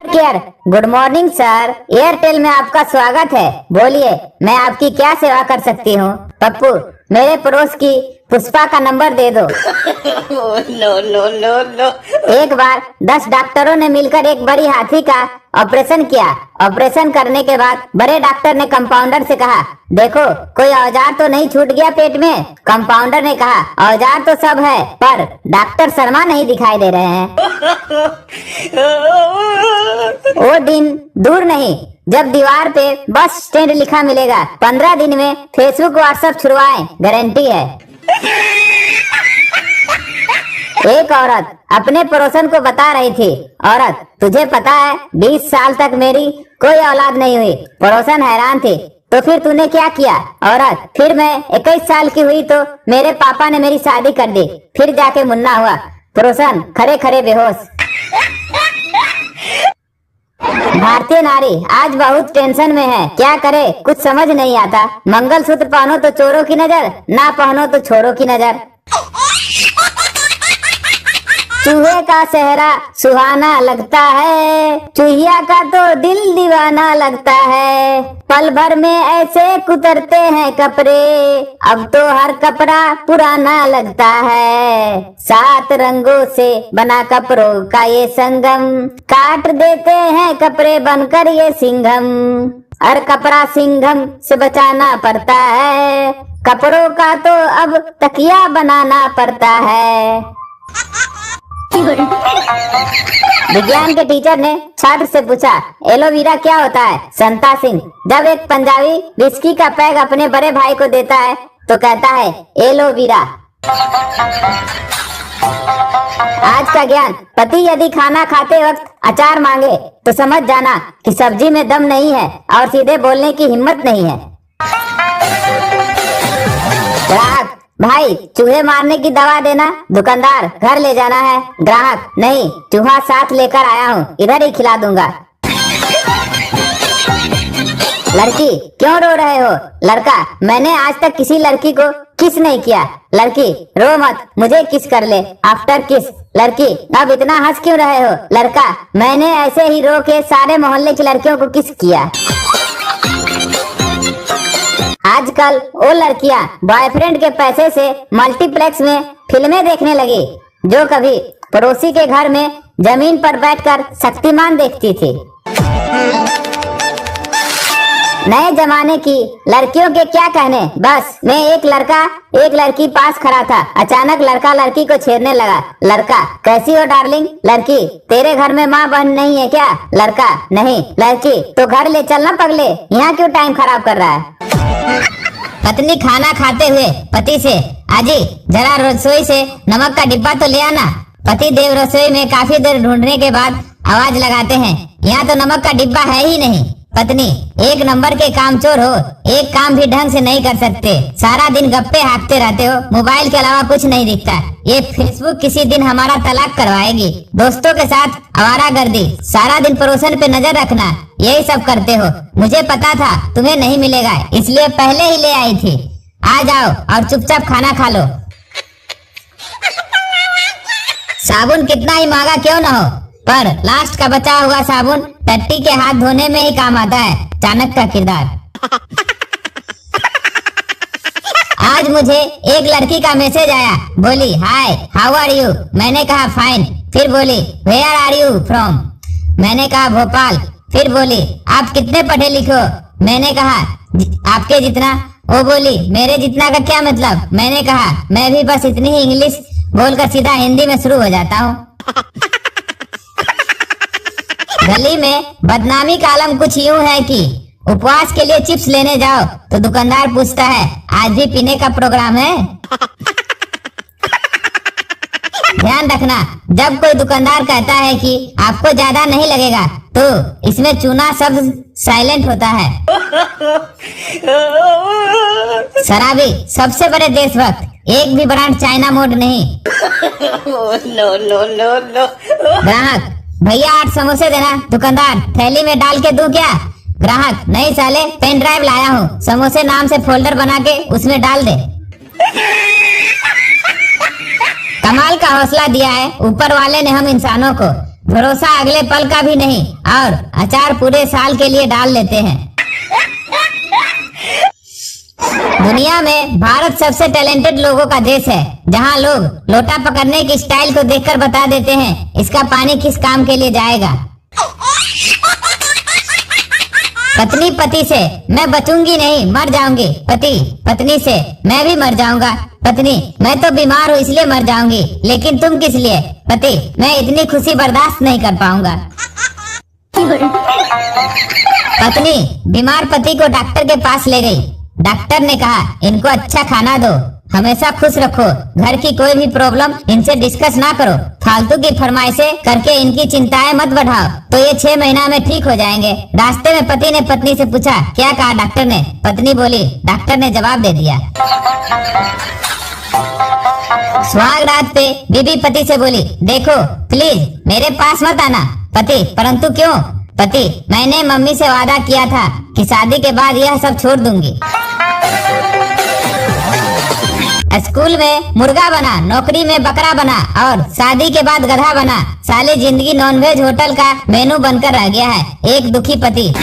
Care. Good morning sir, Airtel में आपका स्वागत है। बोलिए, मैं आपकी क्या सेवा कर सकती हूँ? पप्पू, मेरे पड़ोस की पुष्पा का नंबर दे दो। No no no no. एक बार 10 डॉक्टरों ने मिलकर एक बड़ी हाथी का ऑपरेशन किया। ऑपरेशन करने के बाद बड़े डॉक्टर ने कंपाउंडर से कहा, देखो कोई औजार तो नहीं छूट गया पेट में? कंपाउंडर ने कहा, औजार तो सब है, पर डॉक्टर शर्मा नहीं दिखाई दे रहे हैं। वो दिन दूर नहीं जब दीवार पे बस स्टैंड लिखा मिलेगा। 15 दिन में फेसबुक व्हाट्सएप छुड़वाएं, गारंटी है। एक औरत अपने पड़ोसन को बता रही थी, औरत तुझे पता है 20 साल तक मेरी कोई औलाद नहीं हुई। पड़ोसन हैरान थे, तो फिर तूने क्या किया? औरत, फिर मैं 21 साल की हुई तो मेरे पापा ने मेरी शादी कर दी, फिर जाके मुन्ना हुआ। पड़ोसन खड़े खड़े बेहोश। भारतीय नारी आज बहुत टेंशन में है, क्या करे कुछ समझ नहीं आता। मंगलसूत्र पहनो तो चोरों की नजर, ना पहनो तो छोरों की नजर। चूहे का सेहरा सुहाना लगता है, चूहिया का तो दिल दीवाना लगता है। पल भर में ऐसे कुतरते हैं कपड़े, अब तो हर कपड़ा पुराना लगता है। 7 रंगों से बना कपड़ों का ये संगम, काट देते हैं कपड़े बनकर ये सिंघम। हर कपड़ा सिंघम से बचाना पड़ता है, कपड़ों का तो अब तकिया बनाना पड़ता है। विज्ञान के टीचर ने छात्र से पूछा, एलोवेरा क्या होता है? संता सिंह, जब एक पंजाबी विस्की का पैग अपने बड़े भाई को देता है तो कहता है एलोवेरा। आज का ज्ञान, पति यदि खाना खाते वक्त अचार मांगे तो समझ जाना कि सब्जी में दम नहीं है और सीधे बोलने की हिम्मत नहीं है। ग्राहक, भाई चूहे मारने की दवा देना। दुकानदार, घर ले जाना है। ग्राहक, नहीं, चूहा साथ लेकर आया हूँ, इधर ही खिला दूंगा। लड़की, क्यों रो रहे हो? लड़का, मैंने आज तक किसी लड़की को किस नहीं किया। लड़की, रो मत, मुझे किस कर ले, आफ्टर किस। लड़की, अब इतना हंस क्यों रहे हो? लड़का, मैंने ऐसे ही रो के सारे मोहल्ले की लड़कियों को किस किया। आजकल वो लड़कियां बॉयफ्रेंड के पैसे से मल्टीप्लेक्स में फिल्में देखने लगी, जो कभी पड़ोसी के घर में जमीन पर बैठकर शक्तिमान देखती थी। नए जमाने की लड़कियों के क्या कहने, बस में एक लड़का एक लड़की पास खड़ा था। अचानक लड़का लड़की को छेड़ने लगा। लड़का, कैसी हो डार्लिंग? लड़की, तेरे घर में माँ बहन नहीं है क्या? लड़का, नहीं। लड़की, तो घर ले चलना पगले, यहाँ क्यों टाइम खराब कर रहा है? पत्नी खाना खाते हुए पति से, आजी जरा रसोई से नमक का डिब्बा तो ले आना। पति देव रसोई में काफी देर ढूंढने के बाद आवाज लगाते हैं, यहाँ तो नमक का डिब्बा है ही नहीं। पत्नी, एक नंबर के कामचोर हो, एक काम भी ढंग से नहीं कर सकते, सारा दिन गप्पे हाँकते रहते हो, मोबाइल के अलावा कुछ नहीं दिखता। ये फेसबुक किसी दिन हमारा तलाक करवाएगी। दोस्तों के साथ आवारागर्दी, सारा दिन पड़ोसन पे नजर रखना, यही सब करते हो। मुझे पता था तुम्हें नहीं मिलेगा, इसलिए पहले ही ले आई थी। आ जाओ और चुपचाप खाना खा लो। साबुन कितना ही महंगा क्यों न हो, पर लास्ट का बचा हुआ साबुन टट्टी के हाथ धोने में ही काम आता है। चाणक्य का किरदार। आज मुझे एक लड़की का मैसेज आया, बोली हाय हाउ आर यू? मैंने कहा फाइन। फिर बोली वेयर आर यू फ्रॉम? मैंने कहा भोपाल। फिर बोली आप कितने पढ़े लिखो? मैंने कहा आपके जितना। वो बोली मेरे जितना का क्या मतलब? मैंने कहा मैं भी बस इतनी ही इंग्लिश बोलकर सीधा हिंदी में शुरू हो जाता हूँ। गली में बदनामी का आलम कुछ यूं है कि उपवास के लिए चिप्स लेने जाओ तो दुकानदार पूछता है आज भी पीने का प्रोग्राम है? ध्यान रखना, जब कोई दुकानदार कहता है कि आपको ज्यादा नहीं लगेगा तो इसमें चूना शब्द साइलेंट होता है। शराबी, सबसे बड़े देशभक्त, एक भी ब्रांड चाइना मोड नहीं। No no no no. ग्राहक, भैया 8 समोसे देना। दुकानदार, थैली में डाल के दूं क्या? ग्राहक, नहीं साले, पेन ड्राइव लाया हूँ, समोसे नाम से फोल्डर बना के उसमें डाल दे। कमाल का हौसला दिया है ऊपर वाले ने हम इंसानों को। भरोसा अगले पल का भी नहीं और अचार पूरे साल के लिए डाल लेते हैं। दुनिया में भारत सबसे टैलेंटेड लोगों का देश है, जहां लोग लोटा पकड़ने की स्टाइल को देखकर बता देते हैं इसका पानी किस काम के लिए जाएगा। पत्नी पति से मैं बचूंगी नहीं, मर जाऊंगी। पति पत्नी से मैं भी मर जाऊंगा। पत्नी मैं तो बीमार हूँ इसलिए मर जाऊंगी, लेकिन तुम किस लिए? पति मैं इतनी खुशी बर्दाश्त नहीं कर पाऊंगा। पत्नी बीमार पति को डॉक्टर के पास ले गई। डॉक्टर ने कहा इनको अच्छा खाना दो, हमेशा खुश रखो, घर की कोई भी प्रॉब्लम इनसे डिस्कस ना करो, फालतू की फरमाइशें करके इनकी चिंताएं मत बढ़ाओ, तो ये 6 महीना में ठीक हो जाएंगे। रास्ते में पति ने पत्नी से पूछा क्या कहा डॉक्टर ने? पत्नी बोली डॉक्टर ने जवाब दे दिया। सुहाग रात पे बीबी पति से बोली देखो प्लीज मेरे पास मत आना। पति परंतु क्यों? पति मैंने मम्मी से वादा किया था कि शादी के बाद यह सब छोड़ दूंगी। स्कूल में मुर्गा बना, नौकरी में बकरा बना और शादी के बाद गधा बना। साली जिंदगी नॉनवेज होटल का मेनू बनकर रह गया है। एक दुखी पति।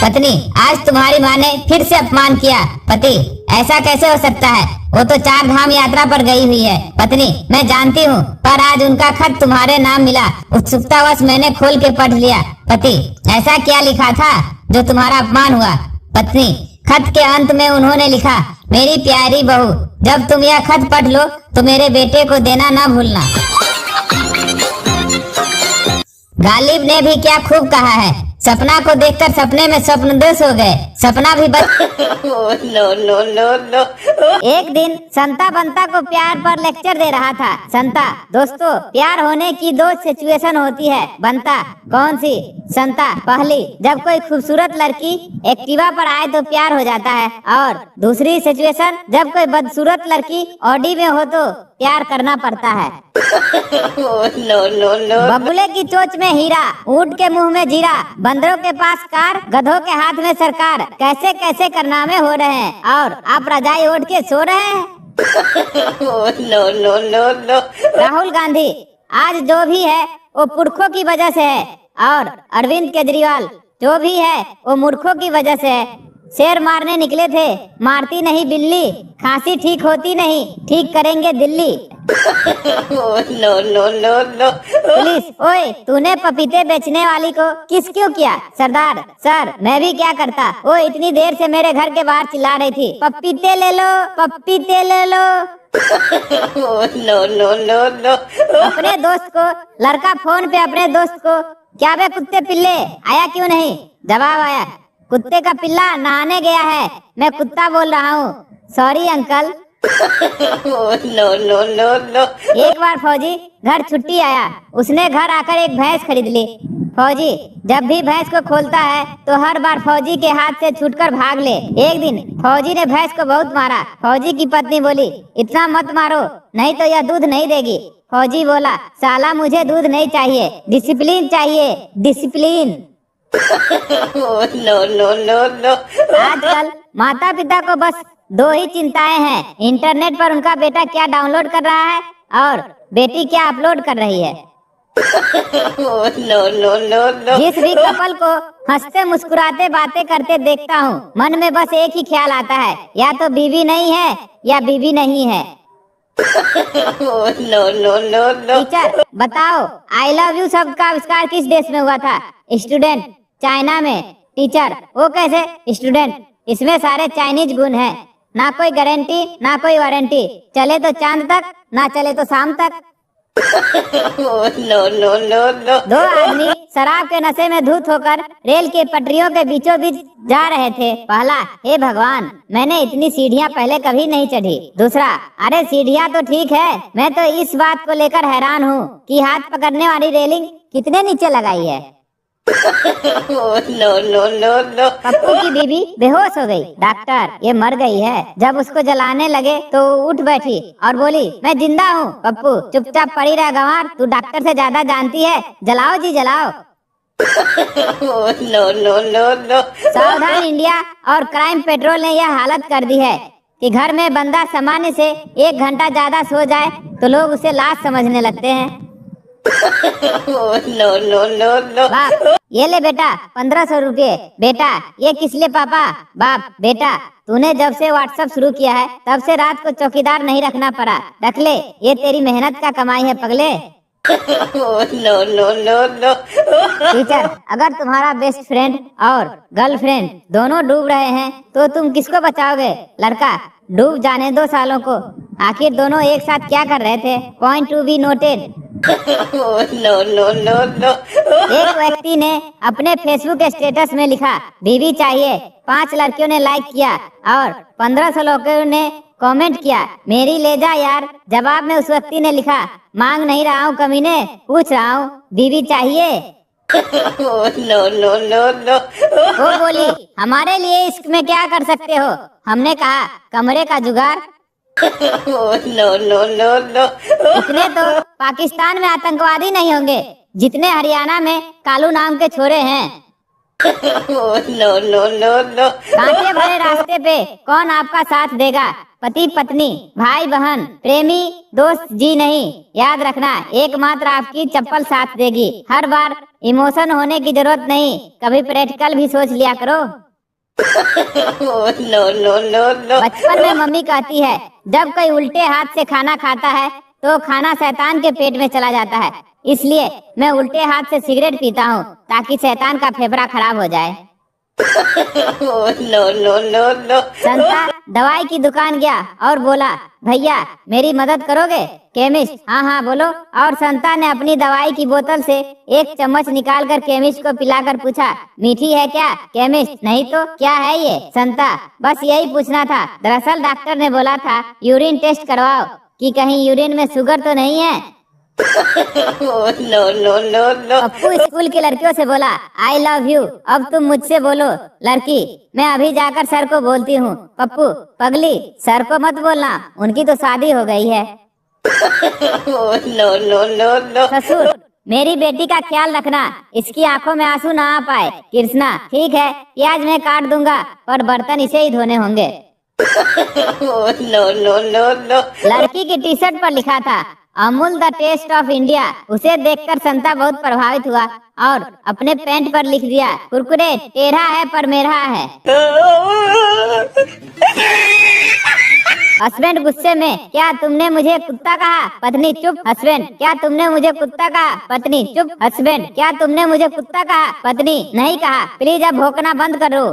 पत्नी आज तुम्हारी माँ ने फिर से अपमान किया। पति ऐसा कैसे हो सकता है, वो तो 4 धाम यात्रा पर गई हुई है। पत्नी मैं जानती हूँ, पर आज उनका खत तुम्हारे नाम मिला, उत्सुकतावश मैंने खोल के पढ़ लिया। पति ऐसा क्या लिखा था जो तुम्हारा अपमान हुआ? पत्नी खत के अंत में उन्होंने लिखा मेरी प्यारी बहू, जब तुम यह खत पढ़ लो तो मेरे बेटे को देना ना भूलना। गालिब ने भी क्या खूब कहा है, सपना को देखकर सपने में स्वप्नदोष हो गए, सपना भी नो नो नो नो। एक दिन संता बंता को प्यार पर लेक्चर दे रहा था। संता दोस्तों प्यार होने की 2 सिचुएशन होती है। बंता कौन सी? संता पहली जब कोई खूबसूरत लड़की एक्टिवा पर आए तो प्यार हो जाता है, और दूसरी सिचुएशन जब कोई बदसूरत लड़की ऑडी में हो तो प्यार करना पड़ता है। No no no. बबुले की चोंच में हीरा, ऊंट के मुंह में जीरा, बंदरों के पास कार, गधों के हाथ में सरकार, कैसे कैसे कारनामे हो रहे हैं और आप रजाई ओढ़ के सो रहे हैं। No no no no. Rahul Gandhi आज जो भी है वो पुरखों की वजह से है, और अरविंद केजरीवाल जो भी है वो मूर्खों की वजह से है। शेर मारने निकले थे, मारती नहीं बिल्ली, खांसी ठीक होती नहीं, ठीक करेंगे Delhi. No no no no. Police ओए तूने पपीते बेचने वाली को किस क्यों किया? सरदार सर मैं भी क्या करता, वो इतनी देर से मेरे घर के बाहर चिल्ला रही थी पपीते ले लो, पपीते ले लो। No no no no. अपने दोस्त को लड़का फोन पे अपने दोस्त को क्या बे कुत्ते पिल्ले आया क्यों नहीं? जवाब आया कुत्ते का पिल्ला नहाने गया है, मैं कुत्ता बोल रहा हूँ, sorry uncle. No no no no. एक बार फौजी घर छुट्टी आया, उसने घर आकर एक भैंस खरीद ली। फौजी जब भी भैंस को खोलता है तो हर बार फौजी के हाथ से छूटकर भाग ले। एक दिन फौजी ने भैंस को बहुत मारा। फौजी की पत्नी बोली इतना मत मारो नहीं तो यह दूध नहीं देगी। फौजी बोला साला मुझे दूध नहीं चाहिए, डिसिप्लिन चाहिए, discipline. No no no no. आजकल माता पिता को बस 2 ही चिंताएं हैं, इंटरनेट पर उनका बेटा क्या डाउनलोड कर रहा है और बेटी क्या अपलोड कर रही है। No no no no. जिस भी कपल को हंसते मुस्कुराते बातें करते देखता हूँ, मन में बस एक ही ख्याल आता है, या तो बीवी नहीं है या बीवी नहीं है। No no no no. Teacher बताओ आई लव यू शब्द का आविष्कार किस देश में हुआ था? स्टूडेंट चाइना में। टीचर वो कैसे? स्टूडेंट इसमें सारे चाइनीज गुण हैं, ना कोई गारंटी ना कोई वारंटी, चले तो चांद तक ना चले तो शाम तक। No no no no. 2 आदमी शराब के नशे में धुत होकर रेल के पटरियों के बीचों बीच जा रहे थे। पहला हे भगवान मैंने इतनी सीढ़ियाँ पहले कभी नहीं चढ़ी। दूसरा अरे सीढ़ियाँ तो ठीक है, मैं तो इस बात को लेकर हैरान हूँ कि हाथ पकड़ने वाली रेलिंग कितने नीचे लगाई है। No no no no. Pappu की बीवी बेहोश हो गई। डॉक्टर ये मर गई है। जब उसको जलाने लगे तो उठ बैठी और बोली मैं जिंदा हूँ। पप्पू चुपचाप पड़ी रह गंवार, तू डॉक्टर से ज्यादा जानती है, जलाओ जी जलाओ। No no no no. Savdhaan India और क्राइम पेट्रोल ने यह हालत कर दी है कि घर में बंदा सामान्य से 1 घंटा ज्यादा सो जाए तो लोग उसे लाश समझने लगते हैं। Oh, no, no, no, no. बाप, ये ले बेटा 1500 रुपये। बेटा, ये किस लिए पापा? बाप, बेटा तूने जब से व्हाट्सएप शुरू किया है तब से रात को चौकीदार नहीं रखना पड़ा। रख ले, ये तेरी मेहनत का कमाई है पगले। Oh, no, no, no, no. Teacher, अगर तुम्हारा बेस्ट फ्रेंड और गर्लफ्रेंड दोनों डूब रहे हैं तो तुम किसको बचाओगे? लड़का, डूब जाने 2 सालों को। आखिर दोनों एक साथ क्या कर रहे थे? Point to be noted. Oh, no, no, no, no. एक व्यक्ति ने अपने फेसबुक स्टेटस में लिखा बीवी चाहिए। 5 लड़कियों ने लाइक किया और 1500 लोगों ने कमेंट किया मेरी ले जा यार। जवाब में उस व्यक्ति ने लिखा मांग नहीं रहा हूँ कमीने, पूछ रहा हूँ बीवी चाहिए। Oh, no, no, no, no. वो बोली हमारे लिए इश्क में क्या कर सकते हो? हमने कहा कमरे का जुगाड़। Oh, no, no, no, no. इतने तो पाकिस्तान में आतंकवादी नहीं होंगे जितने हरियाणा में कालू नाम के छोरे हैं। Oh, no, no, no, no. कांटे भरे रास्ते पे कौन आपका साथ देगा? पति पत्नी, भाई बहन, प्रेमी, दोस्त जी नहीं। याद रखना एकमात्र आपकी चप्पल साथ देगी। हर बार इमोशन होने की जरूरत नहीं, कभी प्रैक्टिकल भी सोच लिया करो। Oh, no, no, no, no. बचपन में मम्मी कहती है जब कोई उल्टे हाथ से खाना खाता है तो खाना शैतान के पेट में चला जाता है। इसलिए मैं उल्टे हाथ से सिगरेट पीता हूँ ताकि शैतान का फेफड़ा खराब हो जाए। Oh, no, no, no, no. संता दवाई की दुकान गया और बोला भैया मेरी मदद करोगे? केमिस्ट हाँ हाँ बोलो। और संता ने अपनी दवाई की बोतल से 1 चम्मच निकालकर केमिस्ट को पिलाकर पूछा मीठी है क्या? केमिस्ट नहीं तो क्या है ये? संता बस यही पूछना था। दरअसल डॉक्टर ने बोला था यूरिन टेस्ट करवाओ कि कहीं यूरिन में शुगर तो नहीं है। Oh, no, no, no, no. Pappu school की लड़कियों से बोला आई लव यू, अब तुम मुझसे बोलो। लड़की मैं अभी जाकर सर को बोलती हूँ। पप्पू पगली सर को मत बोलना, उनकी तो शादी हो गई है। Oh, no, no, no, no. ससुर मेरी बेटी का ख्याल रखना, इसकी आंखों में आंसू ना आ पाए। कृष्णा ठीक है प्याज मैं काट दूंगा पर बर्तन इसे ही धोने होंगे। Oh, no, no, no, no. लड़की की टी शर्ट पर लिखा था Amul the taste of India. उसे देखकर संता बहुत प्रभावित हुआ और अपने पैंट पर लिख दिया कुरकुरे टेढ़ा है पर मेरा है। हस्बैंड गुस्से में क्या तुमने मुझे कुत्ता कहा? पत्नी चुप। हस्बैंड क्या तुमने मुझे कुत्ता कहा? पत्नी चुप। हस्बैंड क्या तुमने मुझे कुत्ता कहा? पत्नी नहीं कहा। प्लीज अब भौंकना बंद करो।